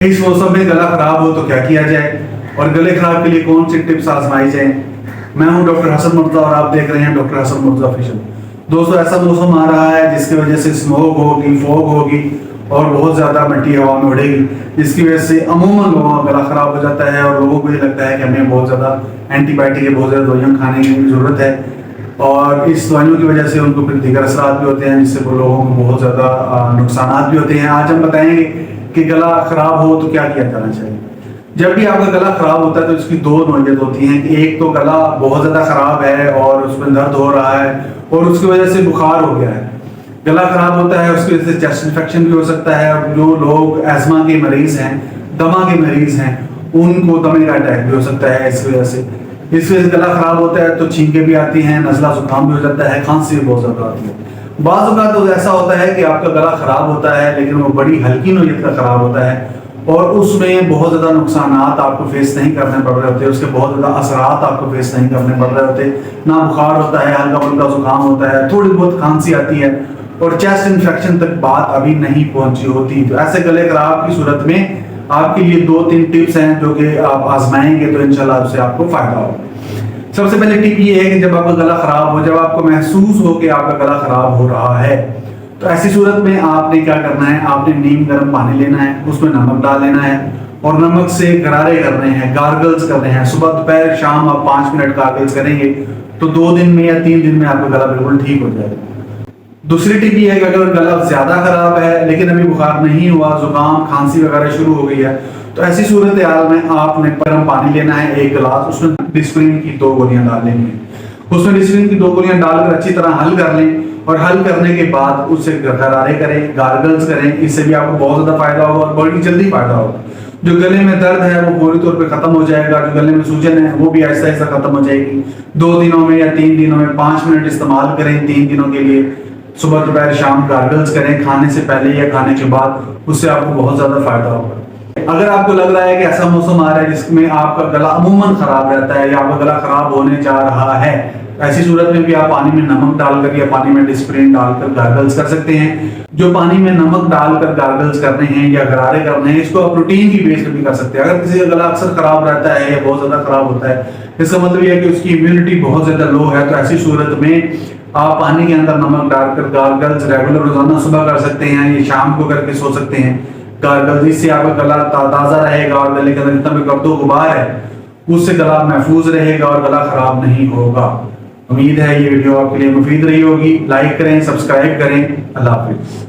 इस मौसम में गला खराब हो तो क्या किया जाए और गले खराब के लिए कौन सी टिप्स आजमाई जाए। मैं हूं डॉक्टर हसन मुर्तजा और आप देख रहे हैं डॉक्टर हसन मुर्तजा ऑफिशियल। दोस्तों, ऐसा मौसम आ रहा है जिसकी वजह से स्मोक होगी, फॉग होगी और बहुत ज़्यादा मिट्टी हवा में उड़ेगी, जिसकी वजह से अमूमन लोगों का गला खराब हो जाता है और लोगों को ये लगता है कि हमें बहुत ज़्यादा एंटीबायोटिक है, बहुत ज़्यादा दवाइयाँ खाने की ज़रूरत है और इस दवाइयों की वजह से उनको फिर दीगर असरात भी होते हैं जिससे वो लोगों को बहुत ज़्यादा नुकसान भी होते हैं। आज हम बताएंगे कि गला खराब हो तो क्या किया जाना चाहिए। जब भी आपका गला खराब होता है तो इसकी दो नौयत होती हैं कि एक तो गला बहुत ज़्यादा खराब है और उसमें दर्द हो रहा है और उसकी वजह से बुखार हो गया है। गला खराब होता है उसकी वजह से चेस्ट इन्फेक्शन भी हो सकता है और जो लोग एस्मा के मरीज हैं, दमा के मरीज हैं, उनको दमे का अटैक भी हो सकता है। इस वजह से गला खराब होता है तो छींकें भी आती हैं, नज़ला जुकाम भी हो जाता है, खांसी भी बहुत ज़्यादा आती है। बाज़ औक़ात तो ऐसा होता है कि आपका गला खराब होता है लेकिन वो बड़ी हल्की नौयत का खराब होता है और उसमें बहुत ज़्यादा नुकसानात आपको फेस नहीं करने पड़ रहे होते, उसके बहुत ज़्यादा असरात आपको फेस नहीं करने पड़ रहे होते। ना बुखार होता है, हल्का फुल्का जुकाम होता है, थोड़ी बहुत खांसी आती है और चेस्ट इन्फेक्शन तक बात अभी नहीं पहुंची होती। तो ऐसे गले खराब की सूरत में आपके लिए 2-3 टिप्स हैं जो कि आप आजमाएंगे तो इंशाल्लाह उससे आपको फायदा होगा। सबसे पहले टिप ये है कि जब आपका गला खराब हो, जब आपको महसूस हो कि आपका गला खराब हो रहा है, तो ऐसी सूरत में आपने क्या करना है, आपने नीम गर्म पानी लेना है, उसमें नमक डाल लेना है और नमक से गरारे करने हैं, गार्गल्स करने हैं। सुबह दोपहर शाम आप 5 मिनट गार्गल्स करेंगे तो 2 दिन में या 3 दिन में आपका गला बिल्कुल ठीक हो जाएगा। दूसरी टिप ये है कि अगर गला ज्यादा खराब है लेकिन अभी बुखार नहीं हुआ, जुकाम खांसी वगैरह शुरू हो गई है, तो ऐसी सूरत हाल में आपने गर्म पानी लेना है 1 गिलास, उसमें डिस्प्रिन की 2 गोलियां डाल लेनी है। उसमें डिस्प्रिन की 2 गोलियां डालकर अच्छी तरह हल कर लें और हल करने के बाद उससे गरारे करें, गार्गल्स करें। इससे भी आपको बहुत ज्यादा फायदा होगा और बड़ी जल्दी फायदा होगा। जो गले में दर्द है वो पूरी तौर पे खत्म हो जाएगा, जो गले में सूजन है वो भी आहिस्ता आहिस्ता खत्म हो जाएगी। 2 दिनों में या 3 दिनों में 5 मिनट इस्तेमाल करें 3 दिनों के लिए। सुबह दोपहर शाम गार्गल्स करें, खाने से पहले या खाने के बाद, उससे आपको बहुत ज्यादा फायदा होगा। अगर आपको लग रहा है कि ऐसा मौसम आ रहा है जिसमें आपका गला अमूमन खराब रहता है या आपका गला खराब होने जा रहा है, ऐसी सूरत में भी आप पानी में नमक डालकर या पानी में डिस्प्रिन डालकर गार्गल्स कर सकते हैं। जो पानी में नमक डालकर गार्गल्स करने हैं या गरारे करने हैं, इसको आप प्रोटीन की बेस पर भी कर सकते हैं। अगर किसी का गला अक्सर खराब रहता है या बहुत ज्यादा खराब होता है, इसका मतलब यह है कि उसकी इम्यूनिटी बहुत ज्यादा लो है, तो ऐसी सूरत में आप पानी के अंदर नमक डालकर गार्गल्स रेगुलर रोजाना सुबह कर सकते हैं या शाम को करके सो सकते हैं गार्गल्स। इससे आपका गला ताज़ा रहेगा और गले के अंदर जितना भी गर्दो गुबार है उससे गला महफूज रहेगा और गला खराब नहीं होगा। उम्मीद है ये वीडियो आपके लिए मुफीद रही होगी। लाइक करें, सब्सक्राइब करें। अल्लाह हाफिज।